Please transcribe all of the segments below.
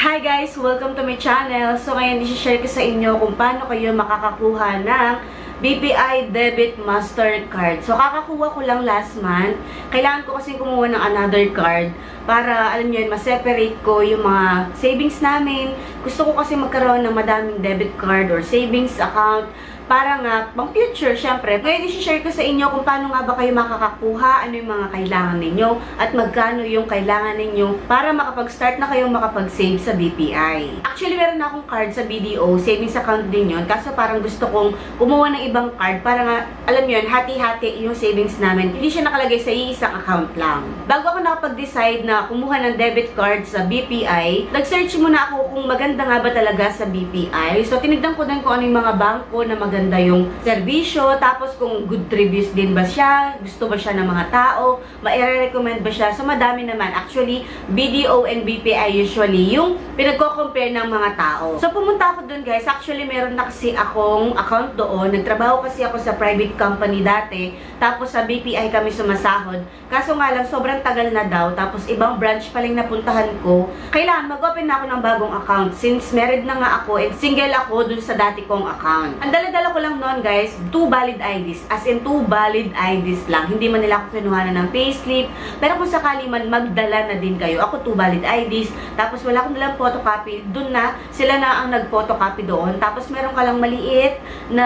Hi guys! Welcome to my channel. So ngayon, i-share ko sa inyo kung paano kayo makakakuha ng BPI Debit Mastercard. So kakakuha ko lang last month. Kailangan ko kasi kumuha ng another card para, alam nyo yun, ma-separate ko yung mga savings namin. Gusto ko kasi magkaroon ng madaming debit card or savings account para nga, pang future, syempre. Ngayon, i-share ko sa inyo kung paano nga ba kayo makakakuha, ano yung mga kailangan ninyo, at magkano yung kailangan ninyo para makapag-start na kayong makapag-save sa BPI. Actually, meron na akong card sa BDO, savings account din yun, kaso parang gusto kong kumuha ng ibang card para nga, alam nyo yun, hati-hati yung savings namin. Hindi siya nakalagay sa iisang account lang. Bago ako nakapag-decide na kumuha ng debit card sa BPI, nag-search muna ako kung maganda nga ba talaga sa BPI. So, tinignan ko din kung ano yung mga bangko na maganda yung serbisyo, tapos kung good reviews din ba siya, gusto ba siya ng mga tao, ma-recommend ba siya. So madami naman. Actually, BDO and BPI usually yung pinagko-compare ng mga tao. So pumunta ako dun guys. Actually, meron na kasi akong account doon. Nagtrabaho kasi ako sa private company dati. Tapos sa BPI kami sumasahod. Kaso nga lang, sobrang tagal na daw. Tapos ibang branch pa lang napuntahan ko. Kailangan mag-open na ako ng bagong account. Since married na nga ako and single ako dun sa dati kong account. Ang dala ko lang noon guys, 2 valid IDs. As in 2 valid IDs lang. Hindi man nila ako kinuhanan ng payslip. Pero kung sakali man magdala na din kayo, ako 2 valid IDs. Tapos wala akong dalang photocopy. Doon na, sila na ang nag-photocopy doon. Tapos meron ka lang maliit na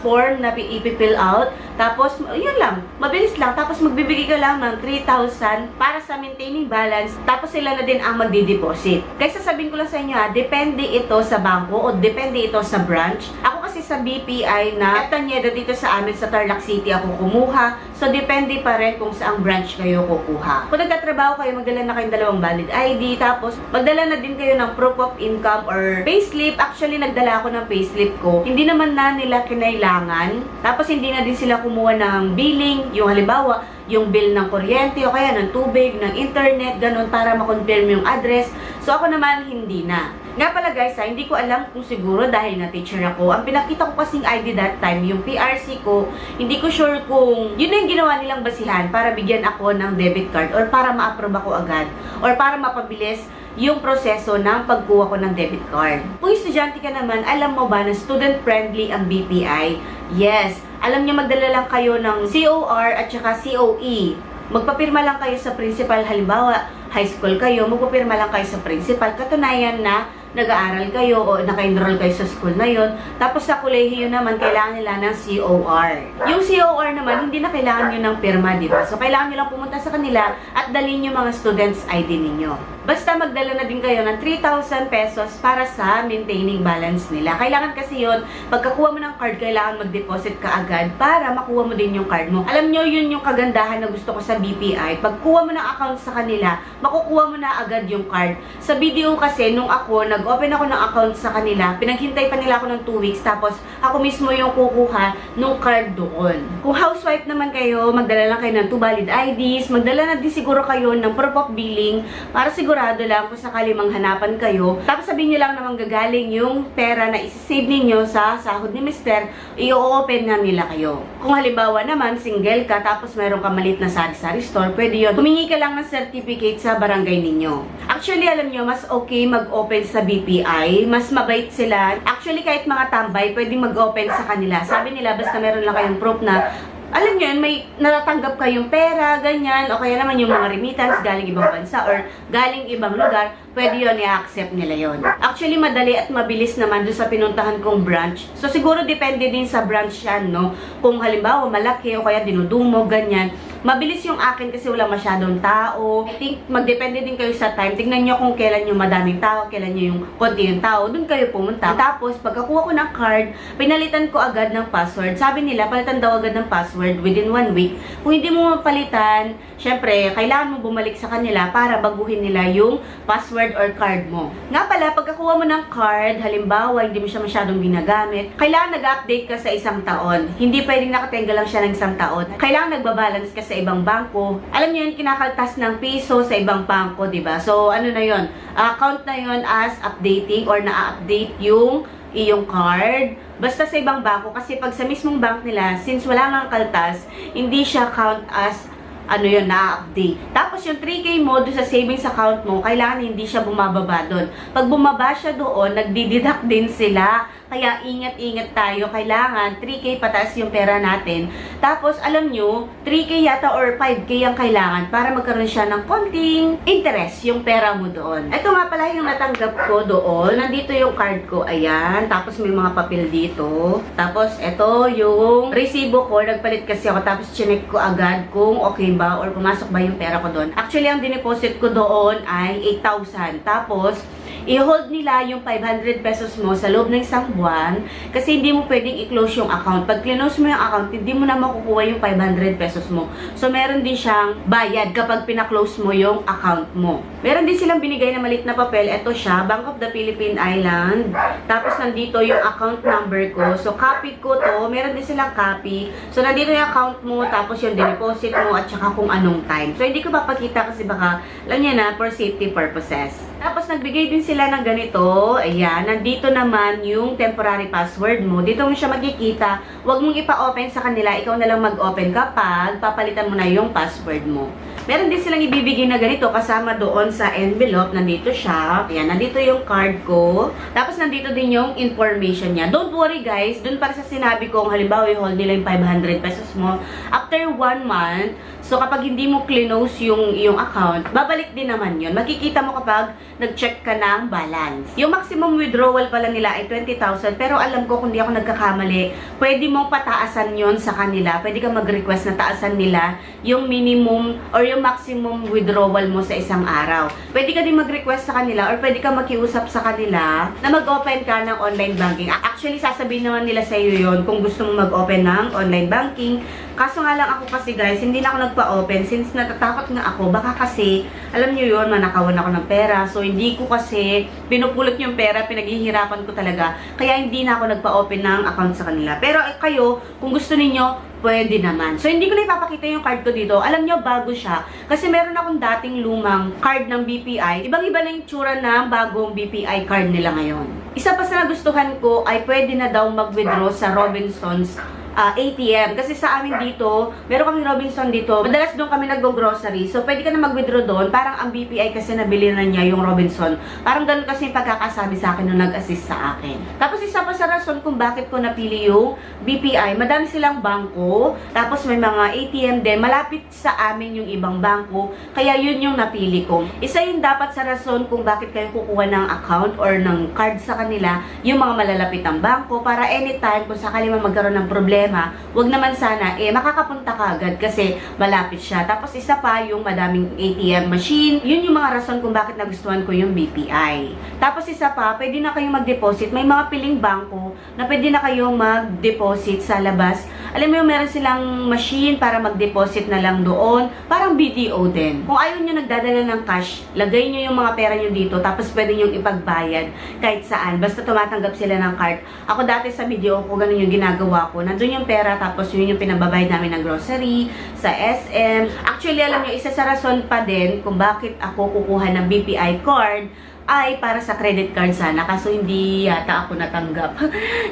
form na ipifill out. Tapos, yun lang. Mabilis lang. Tapos magbibigay ka lang ng 3,000 para sa maintaining balance. Tapos sila na din ang magdi-deposit. Kaya sasabihin ko lang sa inyo depende ito sa bangko o depende ito sa branch. Ako kasi sa BPI na Tanyedo dito sa amin sa Tarlac City ako kumuha. So, depende pa rin kung saang branch kayo kukuha. Kung nagtatrabaho kayo, magdala na kayong dalawang valid ID. Tapos, magdala na din kayo ng proof of income or payslip. Actually, nagdala ako ng payslip ko. Hindi naman na nila kinailangan. Tapos, hindi na din sila kumuha ng billing. Yung halimbawa, yung bill ng kuryente o kaya ng tubig, ng internet, ganun, para makonfirm yung address. So, ako naman, hindi na. Nga pala guys, hindi ko alam kung siguro dahil na teacher ako. Ang pinakita ko kasing ID that time, yung PRC ko, hindi ko sure kung yun na yung ginawa nilang basihan para bigyan ako ng debit card or para ma-approve ako agad or para mapabilis yung proseso ng pagkuha ko ng debit card. Kung estudyante ka naman, alam mo ba na student-friendly ang BPI? Yes, alam niyo magdala lang kayo ng COR at saka COE. Magpapirma lang kayo sa principal, halimbawa, high school kayo, magpapirma lang kayo sa principal. Katunayan na nag-aaral kayo o naka-enroll kayo sa school na yon. Tapos sa kolehiyo naman, kailangan nila ng COR. Yung COR naman, hindi na kailangan nyo ng pirma, diba? So, kailangan nyo lang pumunta sa kanila at dalhin yung mga students ID ninyo. Basta magdala na din kayo ng 3,000 pesos para sa maintaining balance nila. Kailangan kasi yon, pagkakuha mo ng card, kailangan mag-deposit ka agad para makuha mo din yung card mo. Alam nyo, yun yung kagandahan na gusto ko sa BPI. Pagkuha mo ng account sa kanila, makukuha mo na agad yung card. Sa BDO kasi, nung ako, nag-open ako ng account sa kanila, pinaghintay pa nila ako ng 2 weeks, tapos ako mismo yung kukuha nung card doon. Kung housewife naman kayo, magdala lang kayo ng 2 valid IDs, magdala na din siguro kayo ng proof of billing, para sigurado lang kung sakali manghanapan kayo. Tapos sabihin nyo lang na manggagaling yung pera na isi-save ninyo sa sahod ni Mr. I-open na nila kayo. Kung halimbawa naman, single ka, tapos meron ka maliit na sari-sari store, pwede yun. Humingi ka lang ng certificate sa barangay ninyo. Actually, alam nyo, mas okay mag-open sa BPI. Mas mabait sila. Actually, kahit mga tambay, pwedeng mag-open sa kanila. Sabi nila, basta meron lang kayong proof na alam nyo yun, may natatanggap kayong pera, ganyan, o kaya naman yung mga remittance galing ibang bansa or galing ibang lugar, pwede yun, i-accept nila yon. Actually, madali at mabilis naman doon sa pinuntahan kong branch. So, siguro depende din sa branch yan, no? Kung halimbawa, malaki o kaya dinudumog, ganyan. Mabilis yung akin kasi wala masyadong tao. I think, magdepende din kayo sa time. Tingnan nyo kung kailan yung madaming tao, kailan nyo yung konti yung tao, doon kayo pumunta. Tapos, pagkakuha ko ng card, pinalitan ko agad ng password. Sabi nila, palitan daw agad ng password within 1 week. Kung hindi mo mapalitan, syempre, kailangan mo bumalik sa kanila para baguhin nila yung password or card mo. Nga pala, pagkakuha mo ng card, halimbawa, hindi mo siya masyadong ginagamit, kailangan nag-update ka sa 1 taon. Hindi pwedeng nakatenga lang siya ng 1 taon. Kailangan nagbabalance ka sa ibang bangko. Alam niyo yun, kinakaltas ng piso sa ibang bangko, diba? So, ano na yun? Count na yun as updating or na-update yung iyong card. Basta sa ibang bangko, kasi pag sa mismong bank nila, since wala nga kaltas, hindi siya count as ano yun, na-update. Tapos yung 3K mo doon sa savings account mo, kailangan hindi siya bumababa doon. Pag bumaba siya doon, nagdideduct din sila. Kaya ingat-ingat tayo. Kailangan 3K pataas yung pera natin. Tapos alam nyo, 3K yata or 5K ang kailangan para magkaroon siya ng konting interest yung pera mo doon. Ito nga pala yung natanggap ko doon. Nandito yung card ko. Ayan. Tapos may mga papel dito. Tapos ito yung resibo ko. Nagpalit kasi ako. Tapos chinek ko agad kung okay ba or pumasok ba yung pera ko doon. Actually, ang dineposit ko doon ay 8,000. Tapos, i-hold nila yung 500 pesos mo sa loob ng isang buwan kasi hindi mo pwedeng i-close yung account. Pag close mo yung account, hindi mo na makukuha yung 500 pesos mo. So, meron din siyang bayad kapag pina-close mo yung account mo. Meron din silang binigay na maliit na papel. Ito siya, Bank of the Philippine Island. Tapos, nandito yung account number ko. So, copy ko to. Meron din silang copy. So, nandito yung account mo, tapos yung deposit mo, at saka kung anong time. So, hindi ko papakita kasi baka, alam niya na, for safety purposes. Tapos, nagbigay din sila ng ganito. Ayan, nandito naman yung temporary password mo. Dito mo siya magkikita. Huwag mong ipa-open sa kanila. Ikaw na lang mag-open kapag papalitan mo na yung password mo. Meron din silang ibibigay na ganito kasama doon sa envelope. Nandito siya. Ayan, nandito yung card ko. Tapos, nandito din yung information niya. Don't worry guys. Doon para sa sinabi kong halimbawa, i-hold nila yung 500 pesos mo. After 1 month, so kapag hindi mo close yung account, babalik din naman yun. Makikita mo kapag nag-check ka ng balance. Yung maximum withdrawal pala nila ay 20,000. Pero alam ko kung di ako nagkakamali, pwede mong pataasan yon sa kanila. Pwede ka mag-request na taasan nila yung minimum or yung maximum withdrawal mo sa isang araw. Pwede ka din mag-request sa kanila or pwede ka makiusap sa kanila na mag-open ka ng online banking. Actually, sasabihin naman nila sa iyo yon kung gusto mo mag-open ng online banking. Kaso nga lang ako kasi guys, hindi na ako nagpa-open since natatakot nga ako. Baka kasi, alam nyo yun, manakawan ako ng pera. So, hindi ko kasi pinupulot yung pera, pinaghihirapan ko talaga. Kaya hindi na ako nagpa-open ng account sa kanila. Pero kayo, kung gusto ninyo, pwede naman. So, hindi ko na ipapakita yung card ko dito. Alam nyo, bago siya. Kasi meron akong dating lumang card ng BPI. Ibang-iba na yung tsura ng bagong BPI card nila ngayon. Isa pa sa nagustuhan ko ay pwede na daw mag-withdraw sa Robinsons ATM. Kasi sa amin dito, meron kami Robinson dito. Madalas doon kami nag-grocery. So, pwede ka na mag-withdraw doon. Parang ang BPI kasi nabili na niya yung Robinson. Parang ganun kasi yung pagkakasabi sa akin nung nag-assist sa akin. Tapos, isa pa sa rason kung bakit ko napili yung BPI. Madami silang bangko. Tapos, may mga ATM din. Malapit sa amin yung ibang bangko. Kaya, yun yung napili ko. Isa yun dapat sa rason kung bakit kayo kukuha ng account or ng card sa kanila, yung mga malalapit ang bangko para anytime kung sakali man magkaroon ng problema, wag naman sana, makakapunta ka agad kasi malapit siya. Tapos isa pa, yung madaming ATM machine. Yun yung mga rason kung bakit nagustuhan ko yung BPI. Tapos isa pa, pwede na kayong mag-deposit. May mga piling bangko na pwede na kayong mag-deposit sa labas. Alam mo yung meron silang machine para mag-deposit na lang doon. Parang BDO din. Kung ayaw nyo nagdadala ng cash, lagay nyo yung mga pera nyo dito. Tapos pwede nyo ipagbayad kahit saan. Basta tumatanggap sila ng card. Ako dati sa video ko, ganun yung ginagawa ko. Nandun yung pera, tapos yun yung pinababayad namin ng grocery, sa SM. Actually, alam nyo, isa sa rason pa din kung bakit ako kukuha ng BPI card ay para sa credit card sana. Kaso hindi yata ako natanggap.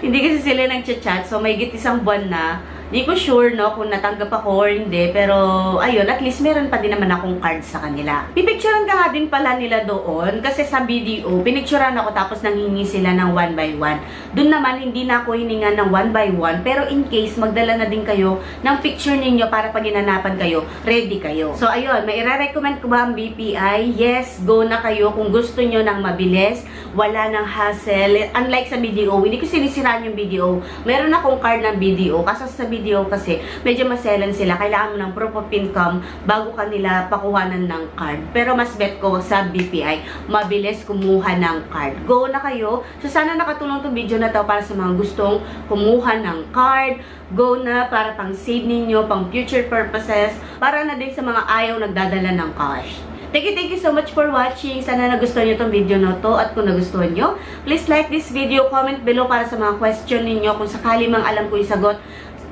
Hindi kasi sila nag-chat. So, may isang buwan na. Hindi ko sure, no, kung natanggap ako or hindi. Pero, ayun, at least meron pa din naman akong card sa kanila. Pipicturean ka nga din pala nila doon. Kasi sa BDO, pinicturean ako tapos nanghingi sila ng 1 by 1. Doon naman, hindi na ako hininga ng 1 by 1. Pero in case, magdala na din kayo ng picture ninyo para pag hinanapan kayo, ready kayo. So, ayun, may i-recommend ko ba ang BPI? Yes, go na kayo kung gusto nyo ng mabilis. Wala ng hassle. Unlike sa BDO, hindi ko sinisiraan yung BDO. Meron akong card ng BDO. Kaso sa BDO kasi medyo maselan sila. Kailangan mo ng proof of income bago kanila pakuhanan ng card. Pero mas bet ko sa BPI, mabilis kumuha ng card. Go na kayo. So sana nakatulong itong video na to para sa mga gustong kumuha ng card. Go na para pang save ninyo, pang future purposes, para na din sa mga ayaw nagdadala ng cash. Thank you so much for watching. Sana nagustuhan nyo itong video na to. At kung nagustuhan nyo, please like this video, comment below para sa mga question ninyo. Kung sakali mang alam ko yung sagot,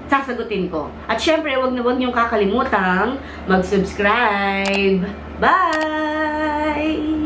sasagutin ko. At syempre, huwag niyong kakalimutang mag-subscribe. Bye!